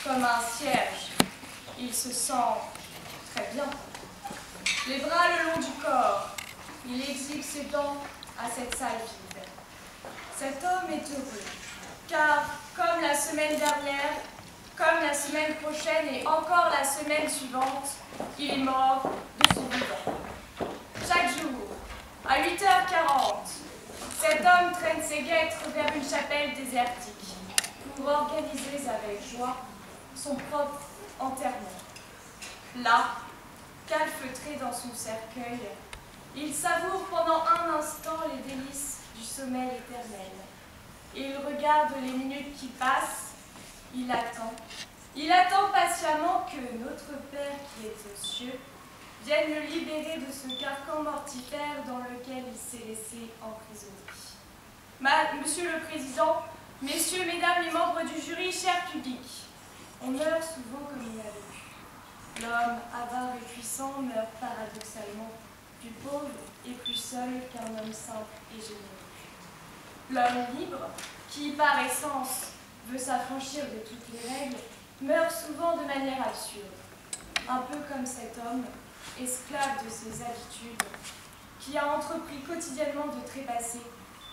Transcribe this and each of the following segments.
comme un cierge. Il se sent très bien. Les bras le long du corps, il exhibe ses dents à cette salle vide. Cet homme est heureux, car comme la semaine dernière, comme la semaine prochaine et encore la semaine suivante, il est mort de son vivant. Chaque jour, à 8h40, cet homme traîne ses guêtres vers une chapelle désertique pour organiser avec joie son propre enterrement. Là, calfeutré dans son cercueil, il savoure pendant un instant les délices du sommeil éternel. Il regarde les minutes qui passent, il attend patiemment que notre Père qui est aux cieux vienne le libérer de ce carcan mortifère dans lequel il s'est laissé emprisonner. Monsieur le Président, Messieurs, Mesdames les membres du jury, cher public, on meurt souvent comme il a vécu. L'homme avare et puissant meurt paradoxalement plus pauvre et plus seul qu'un homme simple et généreux. L'homme libre, qui par essence veut s'affranchir de toutes les règles, meurt souvent de manière absurde, un peu comme cet homme, esclave de ses habitudes, qui a entrepris quotidiennement de trépasser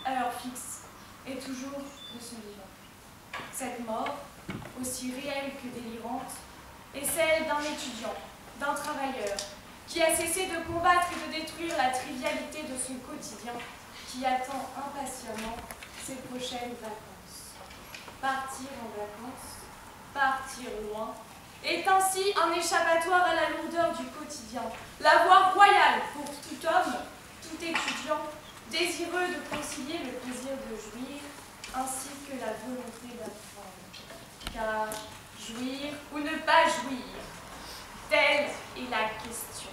à l'heure fixe et toujours de son vivant. Cette mort, aussi réelle que délirante, est celle d'un étudiant, d'un travailleur, qui a cessé de combattre et de détruire la trivialité de son quotidien, qui attend impatiemment ses prochaines vacances. Partir en vacances, partir loin, est ainsi un échappatoire à la lourdeur du quotidien, la voie royale pour tout homme, tout étudiant, désireux de concilier le plaisir de jouir, ainsi que la volonté d'apprendre. Car jouir ou ne pas jouir, telle est la question.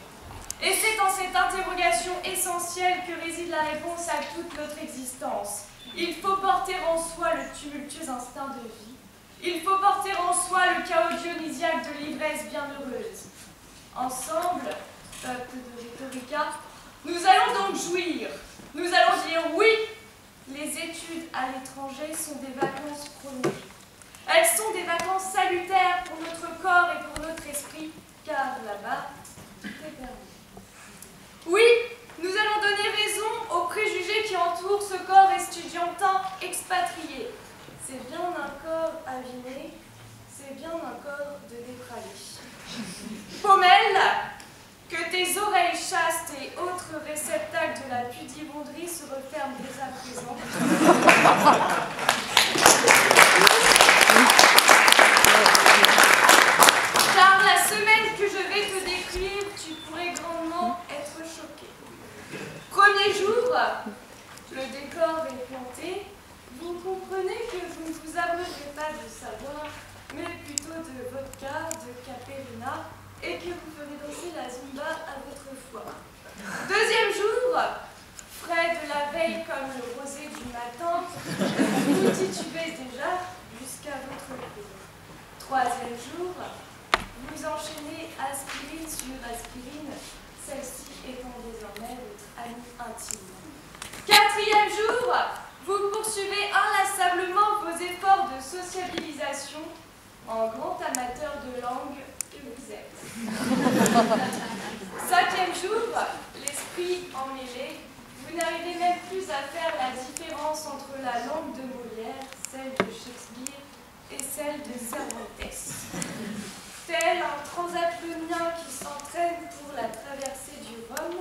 Et c'est dans cette interrogation essentielle que réside la réponse à toute notre existence. Il faut porter en soi le tumultueux instinct de vie. Il faut porter en soi le chaos dionysiaque de l'ivresse bienheureuse. Ensemble, peuple de Rhétorica, nous allons donc jouir. Nous allons dire oui. Les études à l'étranger sont des vacances prolongées. Elles sont des vacances salutaires pour notre corps et pour notre esprit, car là-bas, tout est permis. Oui, nous allons donner raison aux préjugés qui entourent ce corps estudiantin expatrié. C'est bien un corps aviné, c'est bien un corps de dépravé. Paumelle, que tes oreilles chastes et autres réceptacles de la pudibonderie se referment dès à présent. Car la semaine que je vais te décrire, tu pourrais grandement être choqué. Premier jour, le décor est planté. Vous comprenez que vous ne vous abreuverez pas de savoir, mais plutôt de vodka, de caperina, et que vous ferez danser la zumba à votre foi. Deuxième jour, frais de la veille comme le rosé du matin, vous titubez déjà jusqu'à votre cours. Troisième jour, vous enchaînez aspirine sur aspirine, celle-ci étant désormais votre amie intime. Quatrième jour, vous poursuivez inlassablement vos efforts de sociabilisation en grand amateur de langue que vous êtes. Cinquième jour, l'esprit emmêlé, vous n'arrivez même plus à faire la différence entre la langue de Molière, celle de Shakespeare et celle de Cervantes. Tel un transatlonien qui s'entraîne pour la traversée du Rhum,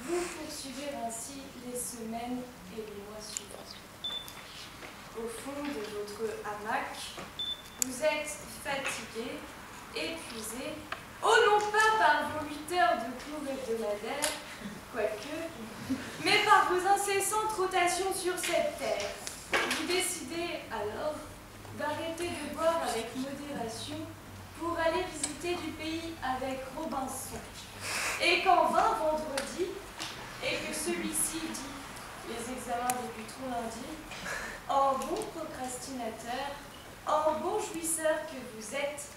vous poursuivez ainsi les semaines et les mois suivants. Au fond de votre hamac, vous êtes fatigué, épuisé, oh non pas par vos 8 heures de cours hebdomadaires, quoique, mais par vos incessantes rotations sur cette terre. Vous décidez alors d'arrêter de boire avec modération pour aller visiter du pays avec Robinson. Et quand vint vendredi, et que celui-ci dit « les examens débuteront lundi », en bon procrastinateur, en bon jouisseur que vous êtes,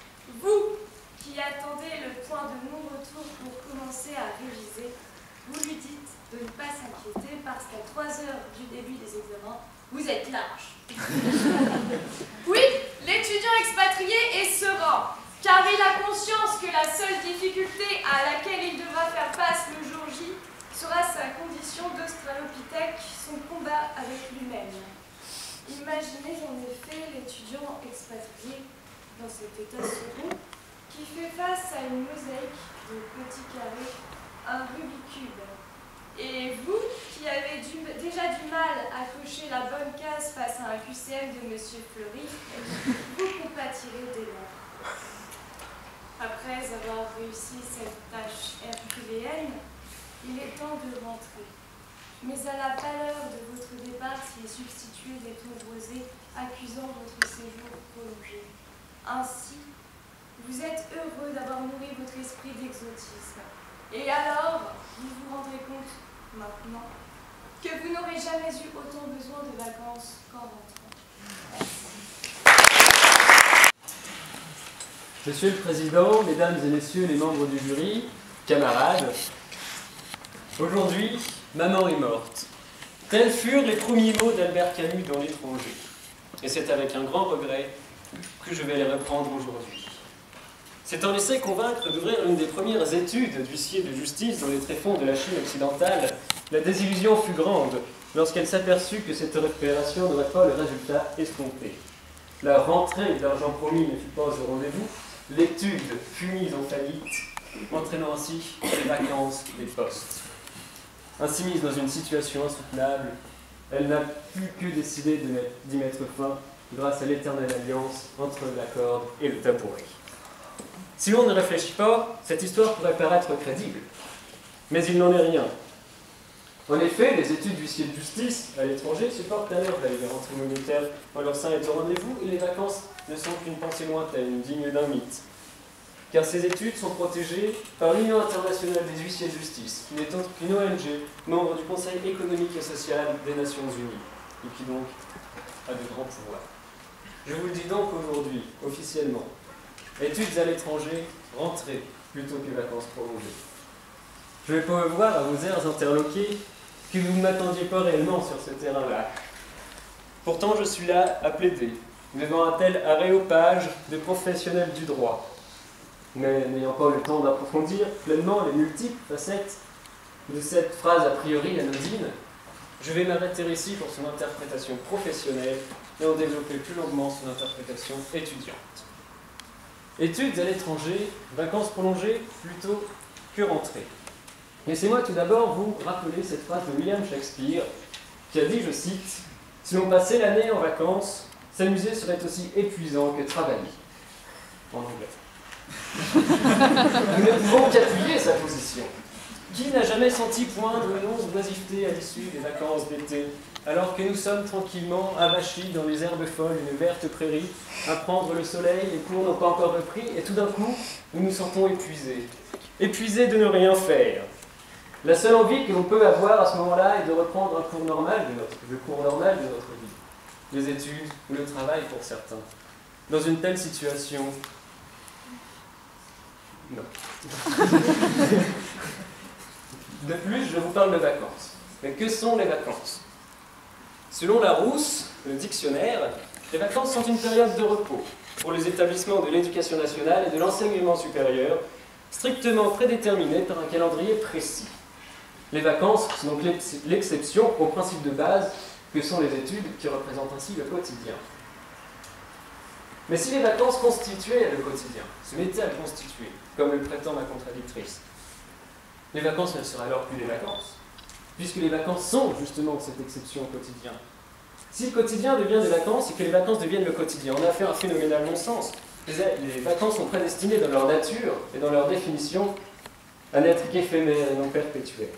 vous qui attendez le point de non-retour pour commencer à réviser, vous lui dites de ne pas s'inquiéter parce qu'à 3 heures du début des examens, vous êtes large. Oui, l'étudiant expatrié est serein. car il a conscience que la seule difficulté à laquelle il devra faire face le jour J sera sa condition d'australopithèque, son combat avec lui-même. Imaginez en effet l'étudiant expatrié dans cet état second qui fait face à une mosaïque de petits carrés, un Rubik's Cube. Et vous, qui avez déjà du mal à cocher la bonne case face à un QCM de Monsieur Fleury, vous compatirez dès lors. Après avoir réussi cette tâche herculéenne, il est temps de rentrer. Mais à la pâleur de votre départ s'y est substitué des tons rosés accusant votre séjour prolongé. Ainsi, vous êtes heureux d'avoir nourri votre esprit d'exotisme. Et alors, vous vous rendrez compte, maintenant, que vous n'aurez jamais eu autant besoin de vacances qu'en rentrant. Monsieur le Président, Mesdames et Messieurs les membres du jury, camarades, aujourd'hui, maman est morte. Tels furent les premiers mots d'Albert Camus dans L'Étranger. Et c'est avec un grand regret que je vais les reprendre aujourd'hui. C'est en laissé convaincre d'ouvrir l'une des premières études d'huissier de justice dans les tréfonds de la Chine occidentale, la désillusion fut grande lorsqu'elle s'aperçut que cette opération n'aurait pas le résultat escompté. La rentrée d'argent promis ne fut pas au rendez-vous, l'étude fut mise en faillite, entraînant ainsi les vacances des postes. Ainsi mise dans une situation insoutenable, elle n'a pu que décider d'y mettre fin grâce à l'éternelle alliance entre la corde et le tabouret. Si l'on ne réfléchit pas, cette histoire pourrait paraître crédible. Mais il n'en est rien. En effet, les études d'huissier de justice à l'étranger supportent à merveille les rentrées monétaires en leur sein est au rendez-vous et les vacances ne sont qu'une pensée lointaine, digne d'un mythe. Car ces études sont protégées par l'Union internationale des huissiers de justice, qui n'est autre qu'une ONG, membre du Conseil économique et social des Nations Unies, et qui donc a de grands pouvoirs. Je vous le dis donc aujourd'hui, officiellement, études à l'étranger, rentrée plutôt que vacances prolongées. Je vais pas voir à vos airs interloqués que vous ne m'attendiez pas réellement sur ce terrain-là. Pourtant, je suis là à plaider, devant un tel aréopage de professionnels du droit. Mais n'ayant pas le temps d'approfondir pleinement les multiples facettes de cette phrase a priori anodine, je vais m'arrêter ici pour son interprétation professionnelle et en développer plus longuement son interprétation étudiante. Études à l'étranger, vacances prolongées plutôt que rentrées. Laissez-moi tout d'abord vous rappeler cette phrase de William Shakespeare qui a dit, je cite, « Si l'on passait l'année en vacances, s'amuser serait aussi épuisant que travailler. » En anglais. Nous ne pouvons qu'appuyer sa position. Qui n'a jamais senti poindre une once d'oisiveté à l'issue des vacances d'été, alors que nous sommes tranquillement avachis dans les herbes folles d'une verte prairie, à prendre le soleil, les cours n'ont pas encore repris, et tout d'un coup, nous nous sentons épuisés. Épuisés de ne rien faire. La seule envie que l'on peut avoir à ce moment-là est de reprendre un cours normal le cours normal de notre vie. Les études ou le travail pour certains. Dans une telle situation, non. De plus, je vous parle de vacances. Mais que sont les vacances? Selon Larousse, le dictionnaire, les vacances sont une période de repos pour les établissements de l'éducation nationale et de l'enseignement supérieur, strictement prédéterminés par un calendrier précis. Les vacances sont donc l'exception au principe de base que sont les études qui représentent ainsi le quotidien. Mais si les vacances constituaient le quotidien, se mettaient à le constituer, comme le prétend ma contradictrice, les vacances ne seraient alors plus des vacances, puisque les vacances sont justement cette exception au quotidien. Si le quotidien devient des vacances et que les vacances deviennent le quotidien, on a fait un phénoménal non-sens. Les vacances sont prédestinées dans leur nature et dans leur définition à n'être qu'éphémères et non perpétuelles.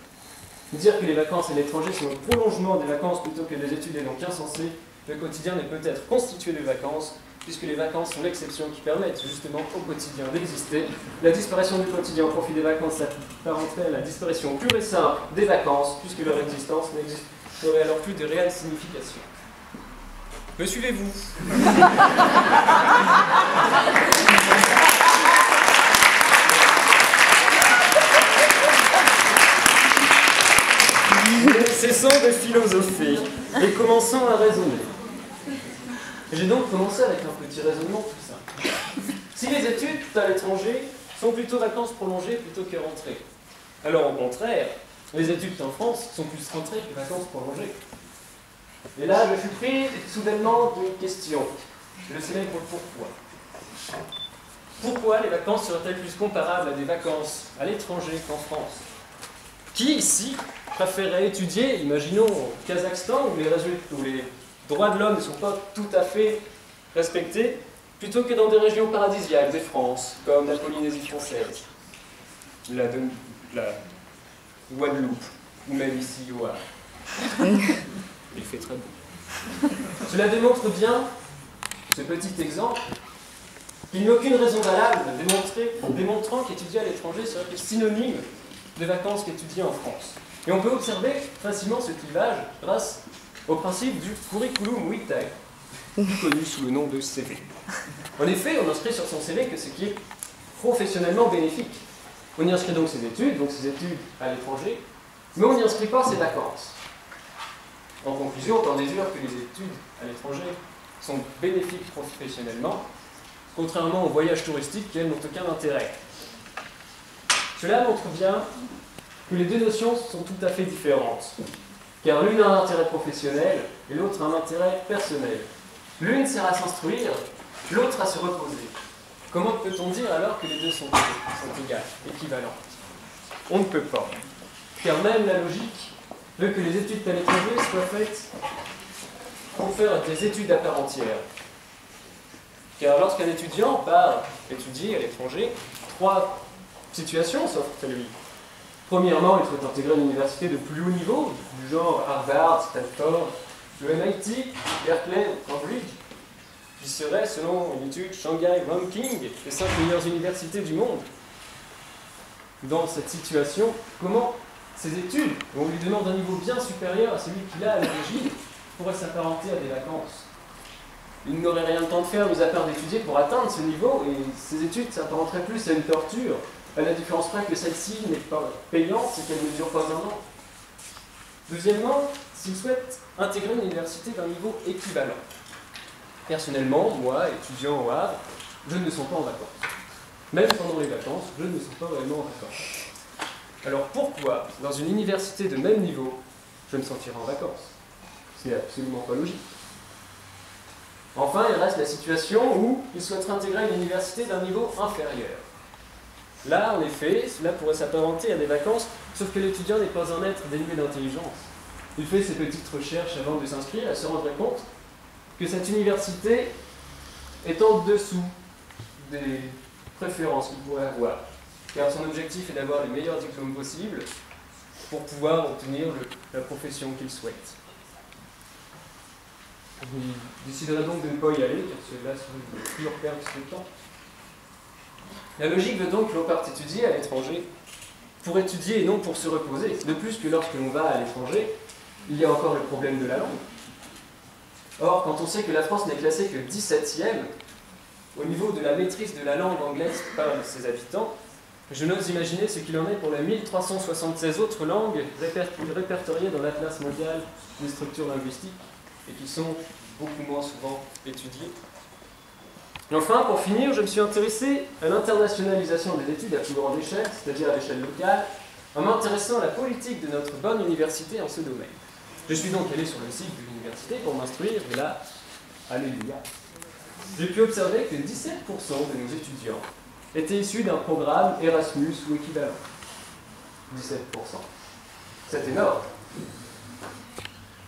Dire que les vacances à l'étranger sont le prolongement des vacances plutôt que des études est donc insensé. Le quotidien ne peut être constitué de vacances, puisque les vacances sont l'exception qui permettent justement au quotidien d'exister. La disparition du quotidien au profit des vacances s'apparenterait à la disparition pure et simple des vacances, puisque leur existence n'aurait alors plus de réelle signification. Me suivez-vous? Cessons de philosopher et commençons à raisonner. J'ai donc commencé avec un petit raisonnement tout simple. si les études à l'étranger sont plutôt vacances prolongées plutôt que rentrées. Alors au contraire, les études en France sont plus rentrées que vacances prolongées. Et là, je suis pris soudainement d'une question, le célèbre pourquoi. Pourquoi les vacances seraient-elles plus comparables à des vacances à l'étranger qu'en France? Qui ici préférerait étudier, imaginons au Kazakhstan, où les droits de l'homme ne sont pas tout à fait respectés, plutôt que dans des régions paradisiaques de France, comme la Polynésie française, la Guadeloupe, ou même ici au Havre. Il fait très beau. Cela démontre bien, ce petit exemple, qu'il n'y a aucune raison valable démontrant qu'étudier à l'étranger serait plus synonyme de vacances qu'étudier en France. Et on peut observer facilement ce clivage grâce au principe du curriculum vitae, plus connu sous le nom de CV. En effet, on inscrit sur son CV que ce qui est professionnellement bénéfique. On y inscrit donc ses études à l'étranger, mais on n'y inscrit pas ses vacances. En conclusion, on peut en déduire que les études à l'étranger sont bénéfiques professionnellement, contrairement aux voyages touristiques qui, elles, n'ont aucun intérêt. Cela montre bien que les deux notions sont tout à fait différentes, car l'une a un intérêt professionnel et l'autre a un intérêt personnel. L'une sert à s'instruire, l'autre à se reposer. Comment peut-on dire alors que les deux sont égales, équivalentes? On ne peut pas, car même la logique veut que les études à l'étranger soient faites pour faire des études à part entière. Car lorsqu'un étudiant part étudier à l'étranger, trois situations s'offrent à lui. Premièrement, il souhaite intégrer une université de plus haut niveau, du genre Harvard, Stanford, le MIT, Berkeley ou Cambridge, qui serait, selon une étude Shanghai Ranking, les 5 meilleures universités du monde. Dans cette situation, comment ces études, où on lui demande un niveau bien supérieur à celui qu'il a à l'origine, pourraient s'apparenter à des vacances? Il n'aurait rien de temps de faire, mis à part d'étudier pour atteindre ce niveau, et ces études s'apparenteraient plus à une torture, à la différence près que celle-ci n'est pas payante, c'est qu'elle ne dure pas un an. Deuxièmement, s'il souhaite intégrer une université d'un niveau équivalent. Personnellement, moi, étudiant au Havre, je ne me sens pas en vacances. Même pendant les vacances, je ne me sens pas vraiment en vacances. Alors pourquoi, dans une université de même niveau, je me sentirais en vacances? Ce n'est absolument pas logique. Enfin, il reste la situation où il souhaiterait intégrer une université d'un niveau inférieur. Là, en effet, cela pourrait s'apparenter à des vacances, sauf que l'étudiant n'est pas un être dénué d'intelligence. Il fait ses petites recherches avant de s'inscrire et se rendrait compte que cette université est en dessous des préférences qu'il pourrait avoir. Car son objectif est d'avoir les meilleurs diplômes possibles pour pouvoir obtenir la profession qu'il souhaite. Il déciderait donc de ne pas y aller, car cela serait une pure perte de temps. La logique veut donc que l'on parte étudier à l'étranger pour étudier et non pour se reposer. De plus que lorsque l'on va à l'étranger, il y a encore le problème de la langue. Or, quand on sait que la France n'est classée que 17e au niveau de la maîtrise de la langue anglaise par ses habitants, je n'ose imaginer ce qu'il en est pour les 1376 autres langues répertoriées dans l'Atlas mondial des structures linguistiques et qui sont beaucoup moins souvent étudiées. Et enfin, pour finir, je me suis intéressé à l'internationalisation des études à plus grande échelle, c'est-à-dire à l'échelle locale, en m'intéressant à la politique de notre bonne université en ce domaine. Je suis donc allé sur le site de l'université pour m'instruire, et là, alléluia, j'ai pu observer que 17% de nos étudiants étaient issus d'un programme Erasmus ou équivalent. 17%. C'est énorme.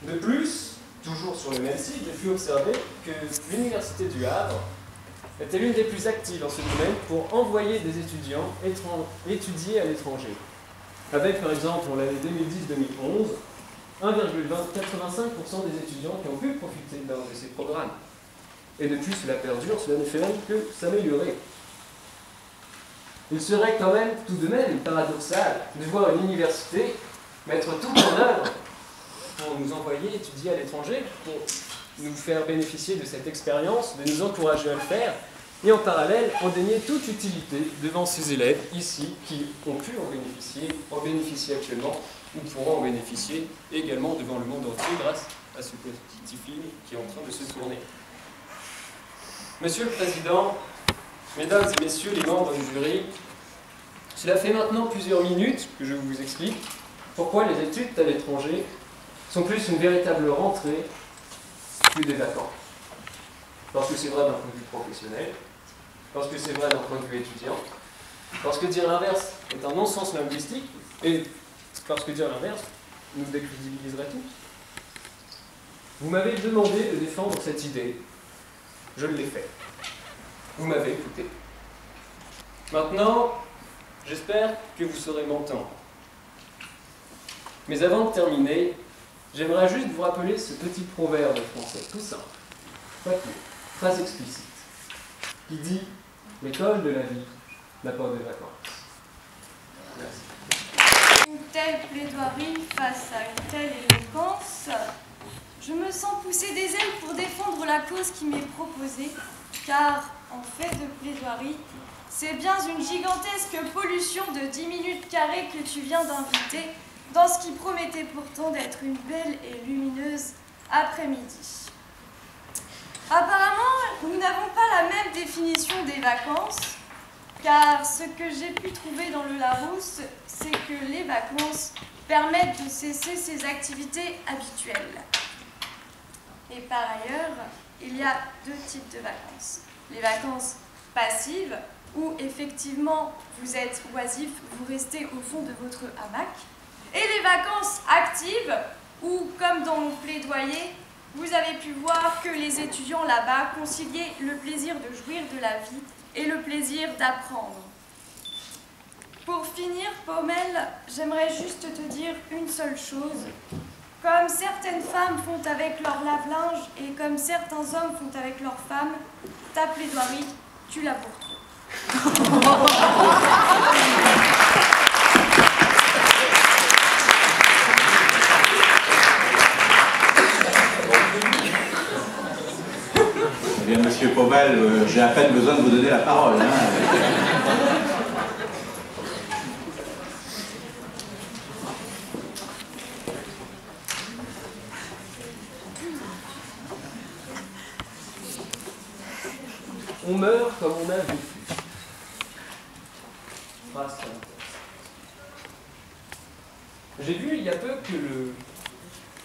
De plus, toujours sur le même site, j'ai pu observer que l'université du Havre était l'une des plus actives en ce domaine pour envoyer des étudiants étudier à l'étranger. Avec, par exemple, en l'année 2010-2011, 1,85% des étudiants qui ont pu profiter d'un de ces programmes. Et depuis, cela perdure, cela ne fait même que s'améliorer. Il serait quand même tout de même paradoxal de voir une université mettre tout en œuvre pour nous envoyer étudier à l'étranger, pour nous faire bénéficier de cette expérience, de nous encourager à le faire, et en parallèle, en dénier toute utilité devant ces élèves ici qui ont pu en bénéficient actuellement, ou pourront en bénéficier également devant le monde entier grâce à ce petit film qui est en train de se tourner. Monsieur le Président, Mesdames et messieurs les membres du jury, cela fait maintenant plusieurs minutes que je vous explique pourquoi les études à l'étranger sont plus une véritable rentrée que des vacances. Parce que c'est vrai d'un point de vue professionnel, parce que c'est vrai d'un point de vue étudiant, parce que dire l'inverse est un non-sens linguistique, et parce que dire l'inverse nous décrédibiliserait tous. Vous m'avez demandé de défendre cette idée. Je l'ai fait. Vous m'avez écouté. Maintenant, j'espère que vous saurez m'entendre. Mais avant de terminer, j'aimerais juste vous rappeler ce petit proverbe français, tout simple, pas plus, très explicite, qui dit « L'école de la vie n'a pas de vacances ». Merci. Une telle plaidoirie face à une telle éloquence, je me sens pousser des ailes pour défendre la cause qui m'est proposée, car en fait de plaidoirie, c'est bien une gigantesque pollution de 10 minutes carrées que tu viens d'inviter dans ce qui promettait pourtant d'être une belle et lumineuse après-midi. Apparemment, nous n'avons pas la même définition des vacances, car ce que j'ai pu trouver dans le Larousse, c'est que les vacances permettent de cesser ses activités habituelles. Et par ailleurs, il y a deux types de vacances. Les vacances passives, où effectivement vous êtes oisif, vous restez au fond de votre hamac. Et les vacances actives, où, comme dans mon plaidoyer, vous avez pu voir que les étudiants là-bas conciliaient le plaisir de jouir de la vie et le plaisir d'apprendre. Pour finir, Paumelle, j'aimerais juste te dire une seule chose. Comme certaines femmes font avec leur lave-linge et comme certains hommes font avec leurs femmes, ta plaidoirie, tu l'as pour trop. Eh bien, monsieur Paumelle, j'ai à peine besoin de vous donner la parole. On meurt comme on a vécu. Phrase très intéressante. J'ai vu il y a peu que le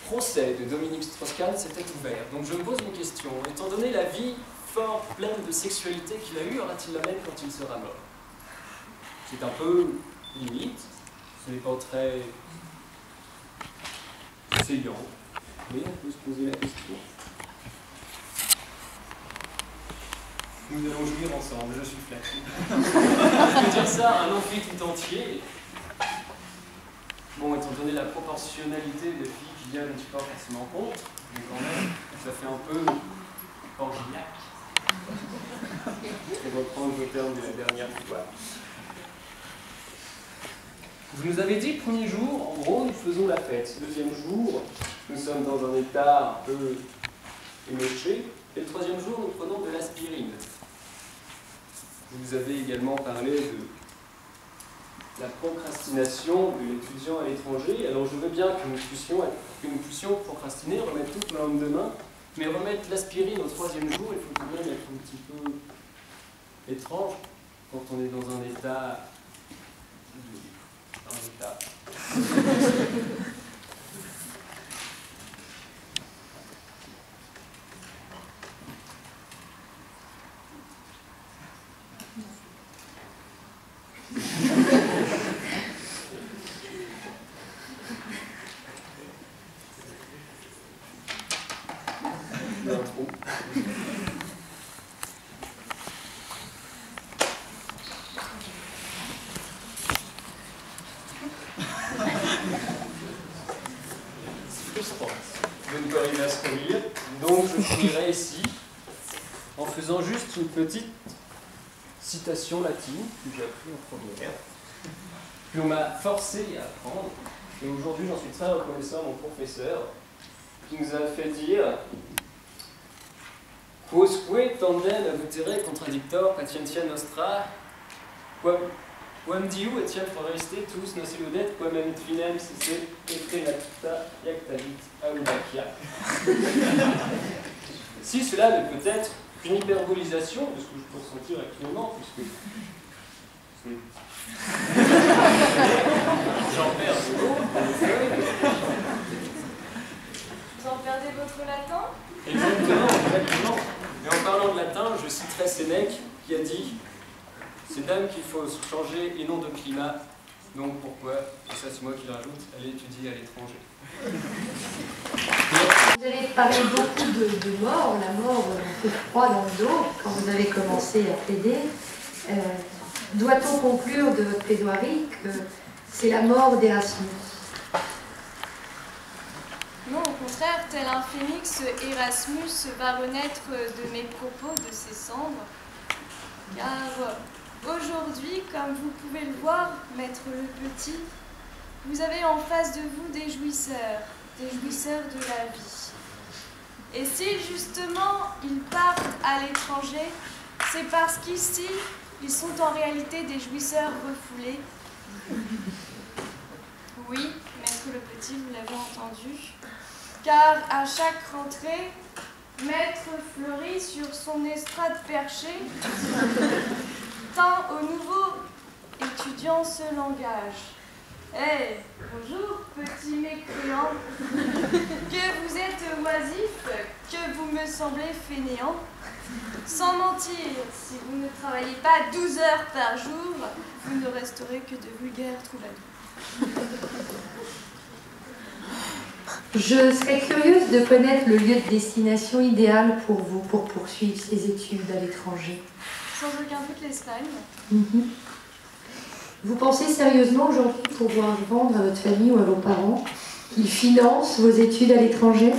procès de Dominique Strauss-Kahn s'était ouvert. Donc je me pose une question. Étant donné la vie fort pleine de sexualité qu'il a eue, aura-t-il la même quand il sera mort? C'est un peu limite. Ce n'est pas très saillant. Mais on peut se poser la question. Nous allons jouir ensemble, je suis flatté. Je peux dire ça à un amphi tout entier. Bon, étant donné la proportionnalité de filles qui viennent, je ne suis pas forcément contre, mais quand même, ça fait un peu orgiaque. Pour reprendre vos termes de la dernière fois. Vous nous avez dit, premier jour, en gros, nous faisons la fête. Deuxième jour, nous sommes dans un état un peu éméché. Et le troisième jour, nous prenons de l'aspirine. Vous avez également parlé de la procrastination de l'étudiant à l'étranger. Alors je veux bien que nous puissions procrastiner, remettre tout le lendemain, mais remettre l'aspirine au troisième jour, il faut quand même être un petit peu étrange quand on est dans un état... Je ne peux arriver à se relire, donc je finirai ici en faisant juste une petite citation latine que j'ai appris en première, que l'on m'a forcé à apprendre, et aujourd'hui j'en suis très reconnaissant à mon professeur, qui nous a fait dire Quosque tandem abutere contradictor patientia nostra, quam diu etiam foreste tous nos illudet, quam em finem sice etrenata iactavit audacia. Si cela ne peut être une hyperbolisation de ce que je peux ressentir actuellement, puisque j'en perds de l'eau, des feuilles. Vous en perdez votre latin? Exactement. Et en parlant de latin, je citerai Sénèque qui a dit « C'est d'âme qu'il faut changer et non de climat. Donc pourquoi, et ça c'est moi qui le rajoute, aller étudier à l'étranger. » Vous avez parlé beaucoup de mort, la mort fait froid dans le dos quand vous avez commencé à plaider. Doit-on conclure de votre plaidoirie que c'est la mort d'Erasmus? Non, au contraire, tel un phénix, Erasmus va renaître de mes propos, de ses cendres. Car aujourd'hui, comme vous pouvez le voir, Maître Le Petit, vous avez en face de vous des jouisseurs de la vie. Et si justement ils partent à l'étranger, c'est parce qu'ici, ils sont en réalité des jouisseurs refoulés. Oui, Maître Le Petit, vous l'avez entendu. Car à chaque rentrée, Maître Fleury, sur son estrade perchée, tend aux nouveaux étudiants ce langage. Eh, bonjour, petit mécréant, que vous êtes oisif, que vous me semblez fainéant. Sans mentir, si vous ne travaillez pas 12 heures par jour, vous ne resterez que de vulgaires troubadours. Je serais curieuse de connaître le lieu de destination idéal pour vous, pour poursuivre ces études à l'étranger. Sans aucun doute l'Espagne. Vous pensez sérieusement aujourd'hui pouvoir vendre à votre famille ou à vos parents qu'ils financent vos études à l'étranger?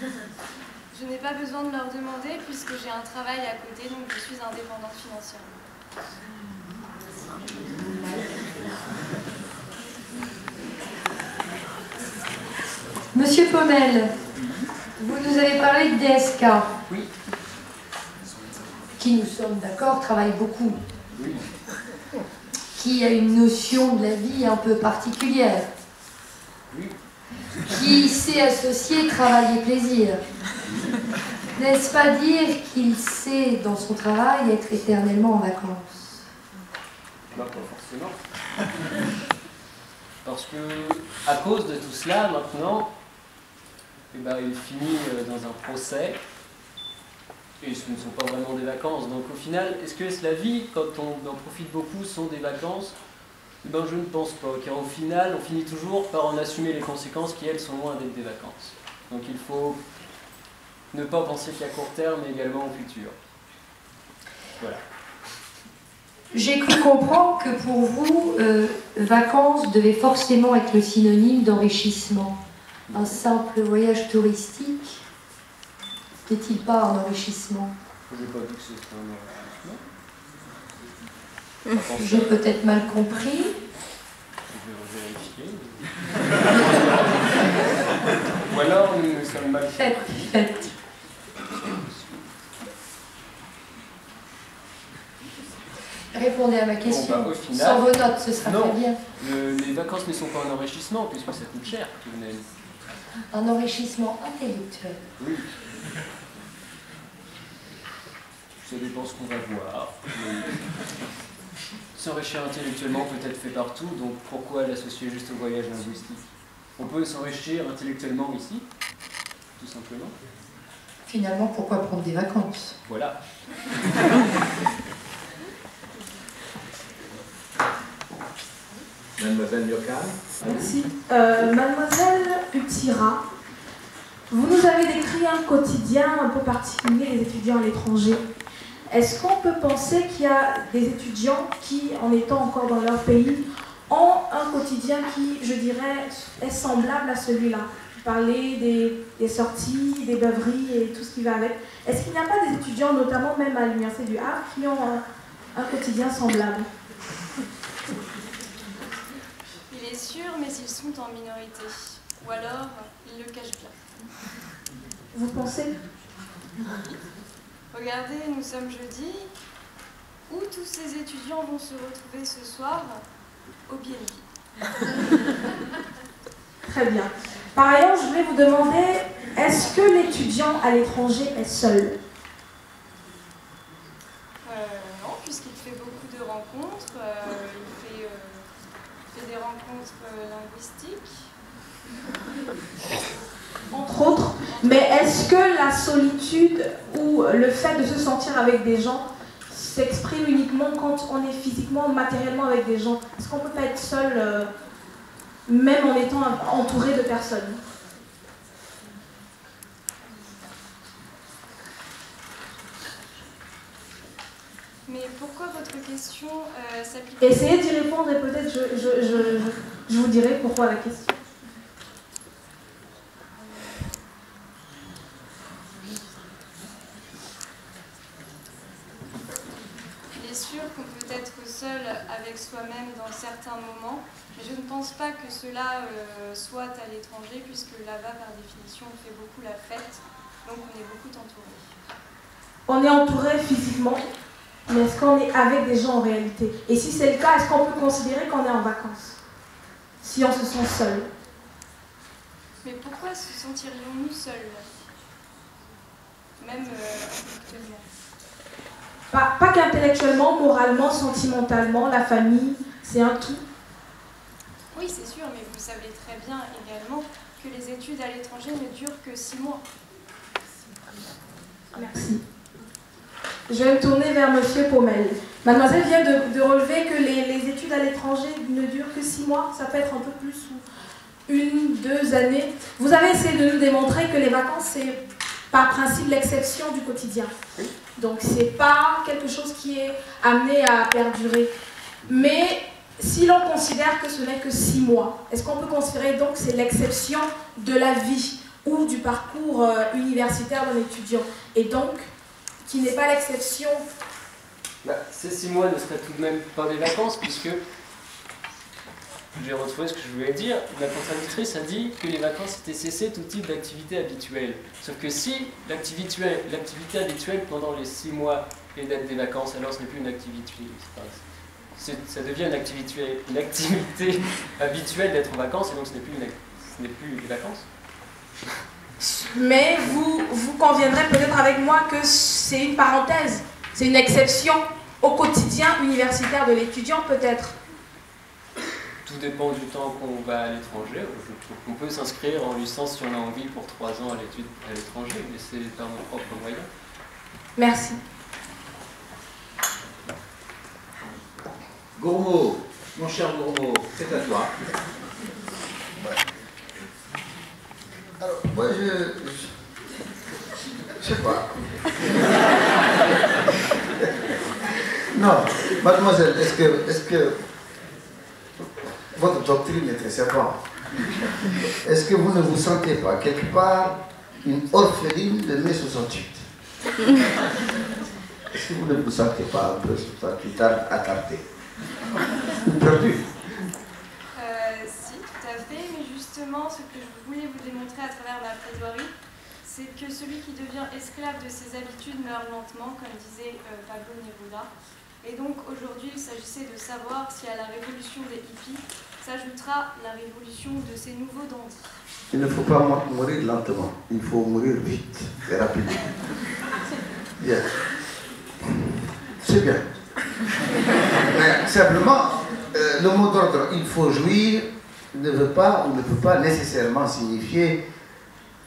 Je n'ai pas besoin de leur demander puisque j'ai un travail à côté, donc je suis indépendante financièrement. Monsieur Pommel, vous nous avez parlé de DSK. Oui. Qui, nous sommes d'accord, travaille beaucoup. Oui. Qui a une notion de la vie un peu particulière. Oui. Qui sait associer travail et plaisir. N'est-ce pas dire qu'il sait, dans son travail, être éternellement en vacances? Pas forcément. Parce que, à cause de tout cela, maintenant, eh ben, il finit dans un procès, et ce ne sont pas vraiment des vacances. Donc au final, est-ce que la vie, quand on en profite beaucoup, sont des vacances? Eh ben, je ne pense pas, car au final, on finit toujours par en assumer les conséquences qui, elles, sont loin d'être des vacances. Donc il faut ne pas penser qu'à court terme, mais également au futur. Voilà. J'ai cru comprendre que pour vous, vacances devait forcément être le synonyme d'enrichissement. Un simple voyage touristique n'est-il pas un enrichissement? Je n'ai pas dit que c'était un enrichissement. J'ai peut-être mal compris. Je vais vérifier. Ou alors nous sommes mal faits. Faites. Répondez à ma question. Bon, bah, au final, sans vos notes, ce sera non, très bien. Les vacances ne sont pas un enrichissement, puisque ça coûte cher, tout de même. Un enrichissement intellectuel. Oui. Ça dépend ce qu'on va voir. S'enrichir intellectuellement peut être fait partout, donc pourquoi l'associer juste au voyage linguistique? On peut s'enrichir intellectuellement ici, tout simplement. Finalement, pourquoi prendre des vacances? Voilà. Mademoiselle Murcal. Merci. Mademoiselle Utira, vous nous avez décrit un quotidien un peu particulier des étudiants à l'étranger. Est-ce qu'on peut penser qu'il y a des étudiants qui, en étant encore dans leur pays, ont un quotidien qui, je dirais, est semblable à celui-là? Vous parlez des sorties, des beuveries et tout ce qui va avec. Est-ce qu'il n'y a pas des étudiants, notamment même à l'Université du Havre, qui ont un quotidien semblable? Il est sûr, mais ils sont en minorité. Ou alors, ils le cachent bien. Vous pensez? Regardez, nous sommes jeudi. Où tous ces étudiants vont se retrouver ce soir? Au BNB. Très bien. Par ailleurs, je voulais vous demander, est-ce que l'étudiant à l'étranger est seul? Non, puisqu'il fait beaucoup de rencontres. Il fait des rencontres linguistiques. Entre autres. Mais est-ce que la solitude ou le fait de se sentir avec des gens s'exprime uniquement quand on est physiquement, matériellement avec des gens? Est-ce qu'on ne peut pas être seul, même en étant entouré de personnes? Mais pourquoi votre question s'applique? Essayez d'y répondre et peut-être je vous dirai pourquoi la question. Il est sûr qu'on peut être seul avec soi-même dans certains moments, mais je ne pense pas que cela soit à l'étranger, puisque là-bas, par définition, on fait beaucoup la fête, donc on est beaucoup entouré. On est entouré physiquement, mais est-ce qu'on est avec des gens en réalité? Et si c'est le cas, est-ce qu'on peut considérer qu'on est en vacances? Si on se sent seul. Mais pourquoi se sentirions-nous seuls? Même intellectuellement. Pas qu'intellectuellement, moralement, sentimentalement, la famille, c'est un tout. Oui, c'est sûr, mais vous savez très bien également que les études à l'étranger ne durent que 6 mois. Merci. Je vais me tourner vers Monsieur Paumel. Mademoiselle vient de relever que les études à l'étranger ne durent que 6 mois. Ça peut être un peu plus ou 1, 2 années. Vous avez essayé de nous démontrer que les vacances, c'est par principe l'exception du quotidien. Donc, ce n'est pas quelque chose qui est amené à perdurer. Mais si l'on considère que ce n'est que 6 mois, est-ce qu'on peut considérer donc que c'est l'exception de la vie ou du parcours universitaire d'un étudiant? Et donc, qui n'est pas l'exception? Ces 6 mois ne seraient tout de même pas des vacances, puisque, j'ai retrouvé ce que je voulais dire, la contradictrice a dit que les vacances étaient cessées tout type d'activité habituelle. Sauf que si l'activité habituelle pendant les 6 mois est d'être des vacances, alors ce n'est plus une activité. Ça devient une activité habituelle d'être en vacances, et donc ce n'est plus des vacances. Mais vous conviendrez peut-être avec moi que c'est une parenthèse, c'est une exception au quotidien universitaire de l'étudiant peut-être. Tout dépend du temps qu'on va à l'étranger. On peut s'inscrire en licence si on a envie pour 3 ans à l'étranger, mais c'est par nos propres moyens. Merci. Gourmaud, mon cher Gourmaud, c'est à toi. Alors, moi, je sais pas. Non, mademoiselle, est-ce que votre doctrine est très savante? Est-ce que vous ne vous sentez pas quelque part une orpheline de mai 68? Est-ce que vous ne vous sentez pas un peu plus tard attardé ou perdu? Si, tout à fait, mais justement, ce que je voulais vous démontrer à travers ma plaidoirie, c'est que celui qui devient esclave de ses habitudes meurt lentement, comme disait Pablo Neruda. Et donc aujourd'hui, il s'agissait de savoir si à la révolution des hippies s'ajoutera la révolution de ces nouveaux dandys. Il ne faut pas mourir lentement, il faut mourir vite et rapidement. Bien. C'est bien. Mais simplement, le mot d'ordre « il faut jouir » ne veut pas ou ne peut pas nécessairement signifier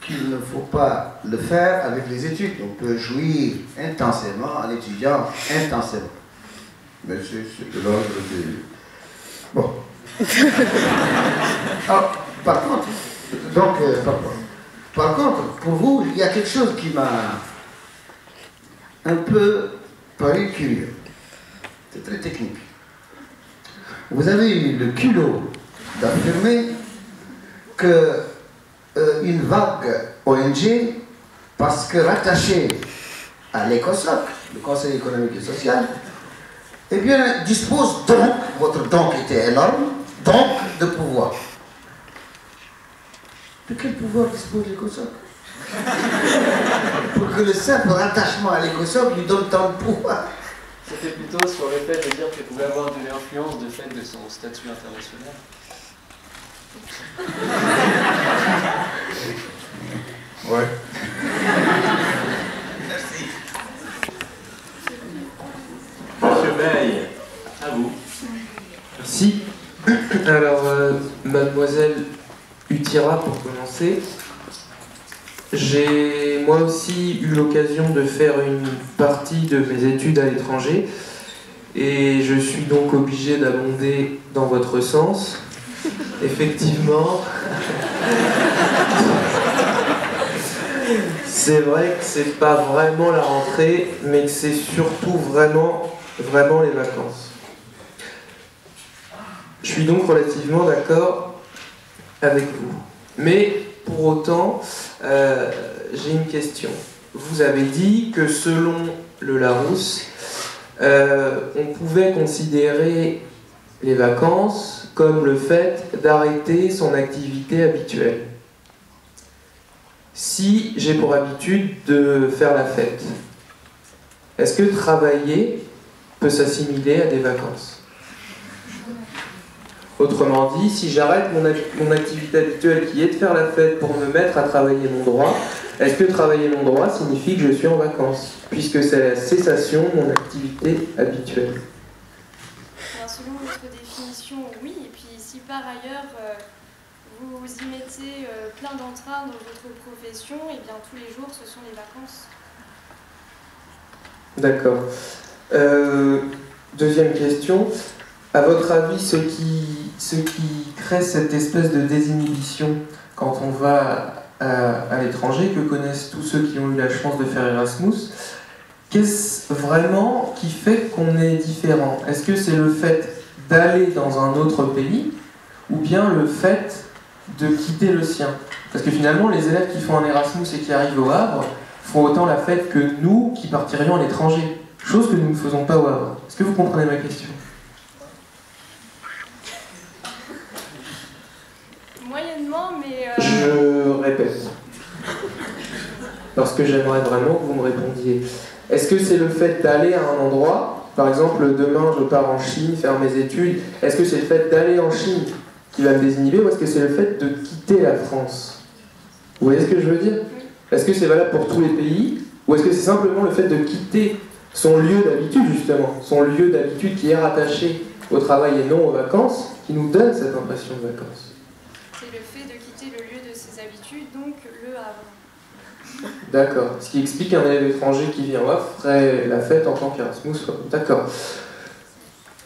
qu'il ne faut pas le faire avec les études. On peut jouir intensément en étudiant intensément. Mais c'est de l'ordre du... Bon. Alors, par contre, pour vous, il y a quelque chose qui m'a un peu paru curieux. C'est très technique. Vous avez eu le culot d'affirmer que une vague ONG, parce que rattachée à l'ECOSOC, le Conseil économique et social, eh bien, dispose donc, votre donc était énorme, donc de pouvoir. De quel pouvoir dispose l'ECOSOC? Pour que le simple rattachement à l'ECOSOC lui donne tant de pouvoir. C'était plutôt sur le fait de dire qu'elle pouvait avoir de l'influence de fait de son statut international. Ouais. Merci. Veille, à vous. Merci. Alors, mademoiselle Utira, pour commencer, j'ai moi aussi eu l'occasion de faire une partie de mes études à l'étranger et je suis donc obligé d'abonder dans votre sens. Effectivement, c'est vrai que c'est pas vraiment la rentrée, mais que c'est surtout vraiment les vacances. Je suis donc relativement d'accord avec vous. Mais pour autant, j'ai une question. Vous avez dit que selon le Larousse, on pouvait considérer les vacances comme le fait d'arrêter son activité habituelle. Si j'ai pour habitude de faire la fête, est-ce que travailler peut s'assimiler à des vacances ? Autrement dit, si j'arrête mon activité habituelle qui est de faire la fête pour me mettre à travailler mon droit, est-ce que travailler mon droit signifie que je suis en vacances, puisque c'est la cessation de mon activité habituelle? Alors, selon votre définition, oui. Et puis si par ailleurs vous y mettez plein d'entrain dans votre profession, et bien tous les jours ce sont les vacances. D'accord. Deuxième question. À votre avis, ce qui crée cette espèce de désinhibition quand on va à l'étranger, que connaissent tous ceux qui ont eu la chance de faire Erasmus, qu'est-ce vraiment qui fait qu'on est différent? Est-ce que c'est le fait d'aller dans un autre pays ou bien le fait de quitter le sien? Parce que finalement, les élèves qui font un Erasmus et qui arrivent au Havre font autant la fête que nous qui partirions à l'étranger, chose que nous ne faisons pas au Havre. Est-ce que vous comprenez ma question? Moyennement, mais... Je répète. Parce que j'aimerais vraiment que vous me répondiez. Est-ce que c'est le fait d'aller à un endroit, par exemple, demain je pars en Chine faire mes études, est-ce que c'est le fait d'aller en Chine qui va me désinhiber ou est-ce que c'est le fait de quitter la France? Vous voyez ce que je veux dire? Est-ce que c'est valable pour tous les pays ou est-ce que c'est simplement le fait de quitter son lieu d'habitude, justement, son lieu d'habitude qui est rattaché au travail et non aux vacances, qui nous donne cette impression de vacances? C'est le fait de quitter le lieu de ses habitudes, donc le Havre. D'accord. Ce qui explique qu'un élève étranger qui vient au Havre ferait la fête en tant qu'Erasmus. D'accord.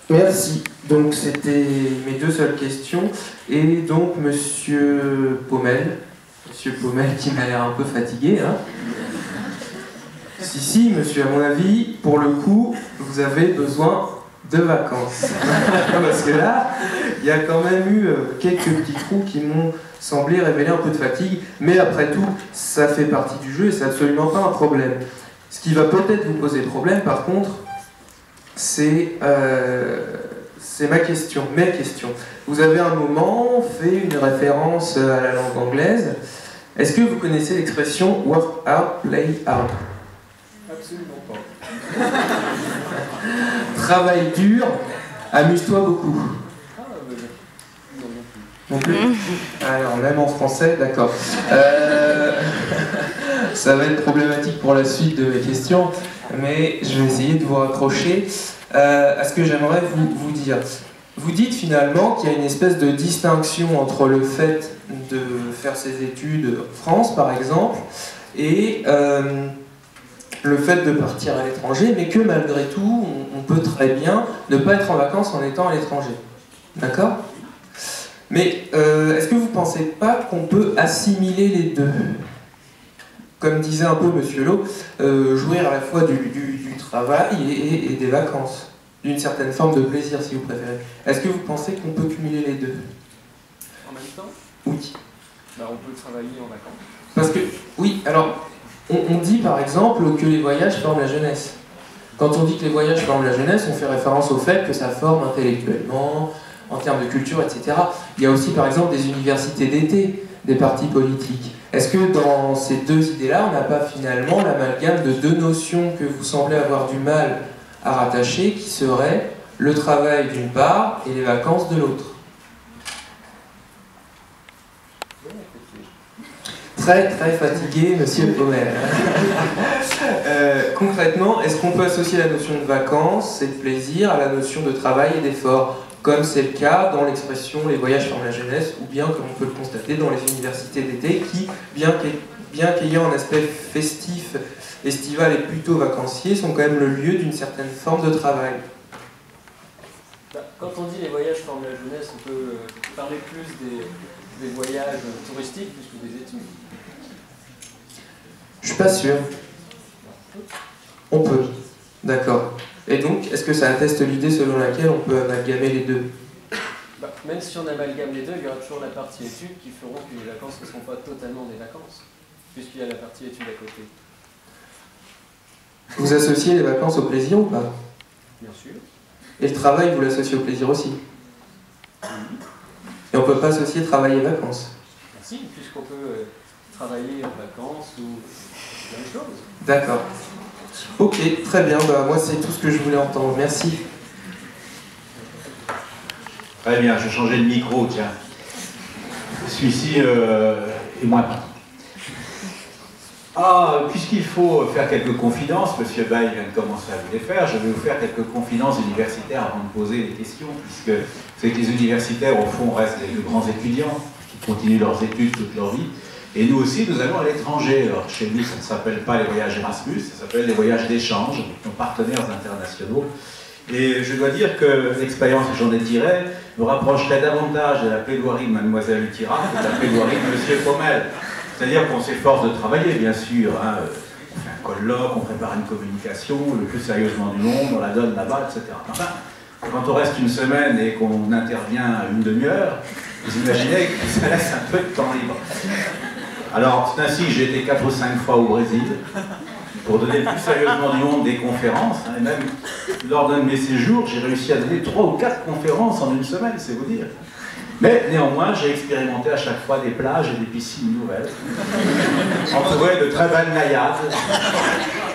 Merci. Donc c'était mes deux seules questions. Et donc Monsieur Paumel qui m'a l'air un peu fatigué. Hein. Si, monsieur, à mon avis, pour le coup, vous avez besoin de vacances. Parce que là, il y a quand même eu quelques petits trous qui m'ont semblé révéler un peu de fatigue, mais après tout, ça fait partie du jeu et c'est absolument pas un problème. Ce qui va peut-être vous poser problème, par contre, c'est mes questions. Vous avez un moment fait une référence à la langue anglaise. Est-ce que vous connaissez l'expression « work hard, play hard » ? Absolument pas. Travaille dur, amuse-toi beaucoup. Non plus. Alors, même en français, d'accord. Ça va être problématique pour la suite de mes questions, mais je vais essayer de vous raccrocher à ce que j'aimerais vous dire. Vous dites finalement qu'il y a une espèce de distinction entre le fait de faire ses études en France, par exemple, et le fait de partir à l'étranger, mais que malgré tout, on peut très bien ne pas être en vacances en étant à l'étranger. D'accord ? Mais est-ce que vous ne pensez pas qu'on peut assimiler les deux? Comme disait un peu Monsieur Lowe, jouir à la fois du travail et des vacances. D'une certaine forme de plaisir, si vous préférez. Est-ce que vous pensez qu'on peut cumuler les deux? En même temps? Oui. Bah, on peut travailler en vacances. Parce que, oui, alors, on dit par exemple que les voyages forment la jeunesse. Quand on dit que les voyages forment la jeunesse, on fait référence au fait que ça forme intellectuellement, en termes de culture, etc. Il y a aussi par exemple des universités d'été, des partis politiques. Est-ce que dans ces deux idées-là, on n'a pas finalement l'amalgame de deux notions que vous semblez avoir du mal à rattacher, qui seraient le travail d'une part et les vacances de l'autre? Très fatigué, monsieur Baumel. Concrètement, est-ce qu'on peut associer la notion de vacances et de plaisir à la notion de travail et d'effort, comme c'est le cas dans l'expression les voyages forment la jeunesse, ou bien comme on peut le constater dans les universités d'été, qui, bien qu'ayant un aspect festif, estival et plutôt vacancier, sont quand même le lieu d'une certaine forme de travail? Quand on dit les voyages forment la jeunesse, on peut parler plus des voyages touristiques plus que des études. Je suis pas sûr. On peut. D'accord. Et donc, est-ce que ça atteste l'idée selon laquelle on peut amalgamer les deux? Même si on amalgame les deux, il y aura toujours la partie études qui feront que les vacances ne seront pas totalement des vacances, puisqu'il y a la partie études à côté. Vous associez les vacances au plaisir ou pas? Bien sûr. Et le travail, vous l'associez au plaisir aussi? Et on ne peut pas associer travail et vacances? Si, puisqu'on peut travailler en vacances ou plein de choses. D'accord. Ok, très bien. Moi, c'est tout ce que je voulais entendre. Merci. Très bien, je vais changer de micro, tiens. Celui-ci est moins pratique. Puisqu'il faut faire quelques confidences, M. Baye vient de commencer à vous les faire, je vais vous faire quelques confidences universitaires avant de poser les questions, puisque vous savez que les universitaires, au fond, restent de grands étudiants qui continuent leurs études toute leur vie. Et nous aussi, nous allons à l'étranger. Alors, chez nous, ça ne s'appelle pas les voyages Erasmus, ça s'appelle les voyages d'échange avec nos partenaires internationaux. Et je dois dire que l'expérience que j'en ai tirée me rapprocherait davantage de la plaidoirie de Mademoiselle Utira que de la plaidoirie de M. Baumel. C'est-à-dire qu'on s'efforce de travailler, bien sûr. Hein. On fait un colloque, on prépare une communication, le plus sérieusement du monde, on la donne là-bas, etc. Enfin, quand on reste une semaine et qu'on intervient une demi-heure, vous imaginez que ça laisse un peu de temps libre. Alors, c'est ainsi que j'ai été 4 ou 5 fois au Brésil pour donner le plus sérieusement du monde des conférences. Hein, et même lors d'un de mes séjours, j'ai réussi à donner 3 ou 4 conférences en une semaine, c'est vous dire. Mais néanmoins, j'ai expérimenté à chaque fois des plages et des piscines nouvelles, entourées de très belles naïades.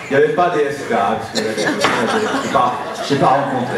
Il n'y avait pas des SK, parce que je n'ai pas rencontré.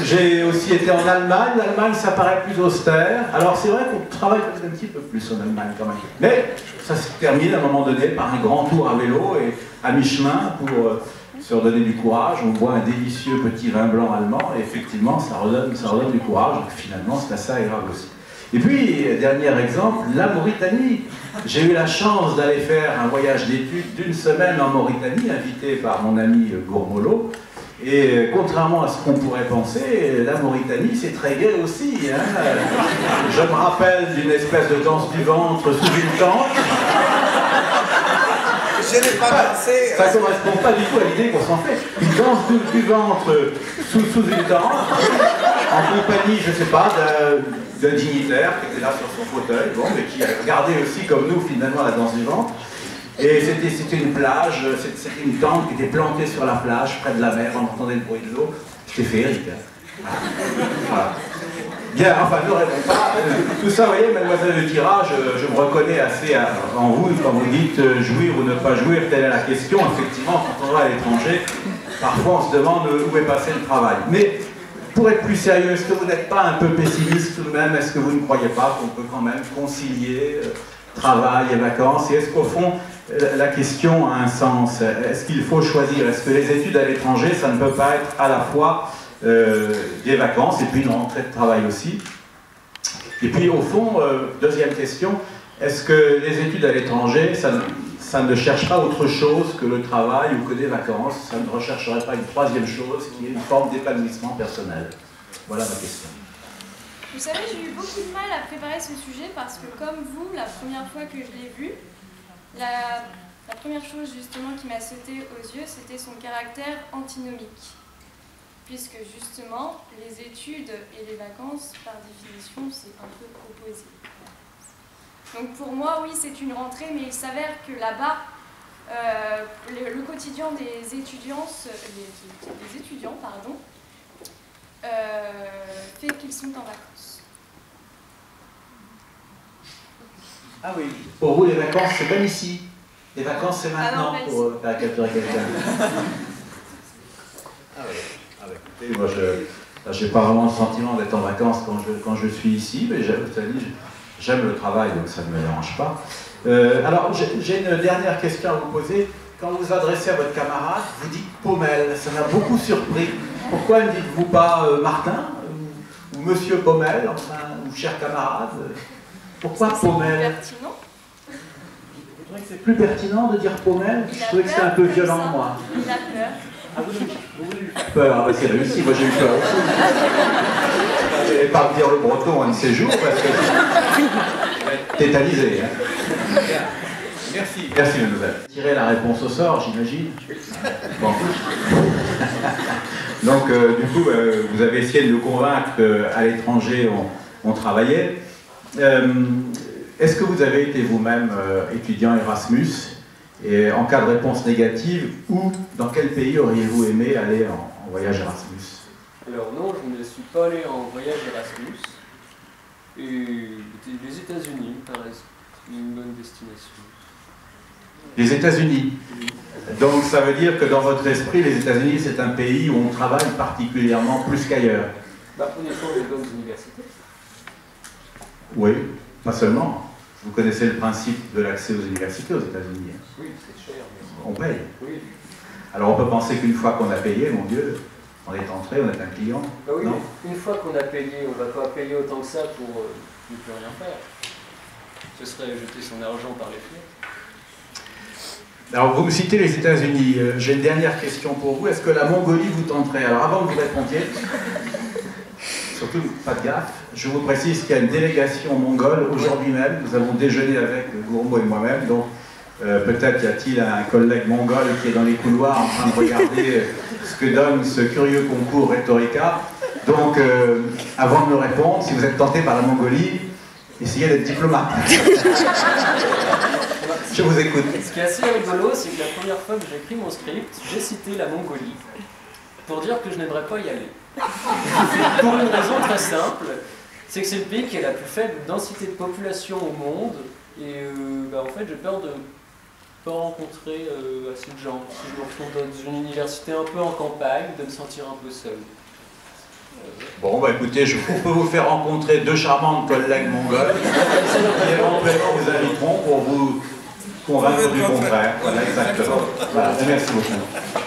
J'ai aussi été en Allemagne. L'Allemagne, ça paraît plus austère. Alors c'est vrai qu'on travaille peut-être un petit peu plus en Allemagne quand même. Mais ça se termine à un moment donné par un grand tour à vélo et à mi-chemin pour se redonner du courage. On boit un délicieux petit vin blanc allemand et effectivement ça redonne du courage. Donc finalement c'est assez agréable aussi. Et puis, dernier exemple, la Mauritanie. J'ai eu la chance d'aller faire un voyage d'études d'1 semaine en Mauritanie, invité par mon ami Gourmolo. Et contrairement à ce qu'on pourrait penser, la Mauritanie, c'est très gai aussi. Hein. Je me rappelle d'une espèce de danse du ventre sous une tente. Je n'ai pas dansé. Ça ne correspond pas du tout à l'idée qu'on s'en fait. Une danse du ventre sous une tente, en compagnie, je ne sais pas, d'un dignitaire qui était là sur son fauteuil, bon, mais qui regardait aussi comme nous finalement la danse du ventre. Et c'était une plage, c'était une tente qui était plantée sur la plage, près de la mer, on entendait le bruit de l'eau. C'était féerique. Hein. Voilà. Bien, enfin, ne rêvons pas. Tout ça, vous voyez, Mademoiselle Le Tirage, je me reconnais assez en vous, quand vous dites jouir ou ne pas jouir, telle est la question. Effectivement, quand on va à l'étranger, parfois on se demande où est passé le travail. Mais pour être plus sérieux, est-ce que vous n'êtes pas un peu pessimiste tout de même? Est-ce que vous ne croyez pas qu'on peut quand même concilier travail et vacances? Et est-ce qu'au fond, la question a un sens? Est-ce qu'il faut choisir? Est-ce que les études à l'étranger, ça ne peut pas être à la fois des vacances et puis une rentrée de travail aussi? Et puis au fond, deuxième question, est-ce que les études à l'étranger, ça ne cherche pas autre chose que le travail ou que des vacances? Ça ne rechercherait pas une troisième chose qui est une forme d'épanouissement personnel? Voilà ma question. Vous savez, j'ai eu beaucoup de mal à préparer ce sujet parce que comme vous, la première fois que je l'ai vu, la première chose justement qui m'a sauté aux yeux, c'était son caractère antinomique. Puisque justement, les études et les vacances, par définition, c'est un peu opposé. Donc pour moi, oui, c'est une rentrée, mais il s'avère que là-bas, le quotidien des étudiants, fait qu'ils sont en vacances. Ah oui, pour vous les vacances c'est comme ici. Les vacances c'est maintenant pour capturer quelqu'un. Ah oui, écoutez, moi je n'ai pas vraiment le sentiment d'être en vacances quand je suis ici, mais j'aime le travail donc ça ne me dérange pas. Alors, j'ai une dernière question à vous poser. Quand vous vous adressez à votre camarade, vous dites Pommel. Ça m'a beaucoup surpris. Pourquoi ne dites-vous pas Martin ou Monsieur Pommel, enfin, ou cher camarade? Pourquoi Pommel? Pertinent. Vous trouvez que c'est plus pertinent de dire Pommel? Je trouvais que c'était un peu violent, moi. Il a peur. Ah, vous voulez lui faire peur? Ah, bah, c'est réussi, moi j'ai eu peur aussi. Je ne vais pas me dire le breton un de ces jours parce que je vais être tétanisé. Hein. Merci, merci mademoiselle. Tirez la réponse au sort, j'imagine. Bon. Donc, du coup, vous avez essayé de nous convaincre qu'à l'étranger, on travaillait. Est-ce que vous avez été vous-même étudiant Erasmus? Et en cas de réponse négative, où, dans quel pays auriez-vous aimé aller en voyage Erasmus? Alors non, je ne suis pas allé en voyage Erasmus. Et les États-Unis me paraissent une bonne destination. Les États-Unis. Donc ça veut dire que dans votre esprit, les États-Unis, c'est un pays où on travaille particulièrement plus qu'ailleurs. Bah, on est sur des bonnes universités. Oui, pas seulement. Vous connaissez le principe de l'accès aux universités aux États-Unis. Oui, c'est cher. Mais... On paye. Oui. Alors on peut penser qu'une fois qu'on a payé, mon Dieu, on est entré, on est un client. Bah oui, non? mais une fois qu'on a payé, on ne va pas payer autant que ça pour ne plus rien faire. Ce serait jeter son argent par les fenêtres. Alors vous me citez les États-Unis. J'ai une dernière question pour vous. Est-ce que la Mongolie vous tenterait? Alors avant que vous répondiez, surtout pas de gaffe, je vous précise qu'il y a une délégation mongole aujourd'hui même. Nous avons déjeuné avec Gourmaud et moi-même. Donc peut-être y a-t-il un collègue mongol qui est dans les couloirs en train de regarder ce que donne ce curieux concours Rhetorica. Donc avant de me répondre, si vous êtes tenté par la Mongolie, essayez d'être diplomate. Je vous écoute. Ce qui est assez rigolo, c'est que la première fois que j'ai écrit mon script, j'ai cité la Mongolie pour dire que je n'aimerais pas y aller. Pour une raison très simple, c'est que c'est le pays qui a la plus faible densité de population au monde, et en fait j'ai peur de ne pas rencontrer assez de gens. Si je me retrouve dans une université un peu en campagne, de me sentir un peu seul. Bon, bah écoutez, on peut vous faire rencontrer deux charmantes collègues mongols qui éventuellement vous inviteront pour vous convaincre du contraire. Voilà, exactement. Voilà, merci beaucoup.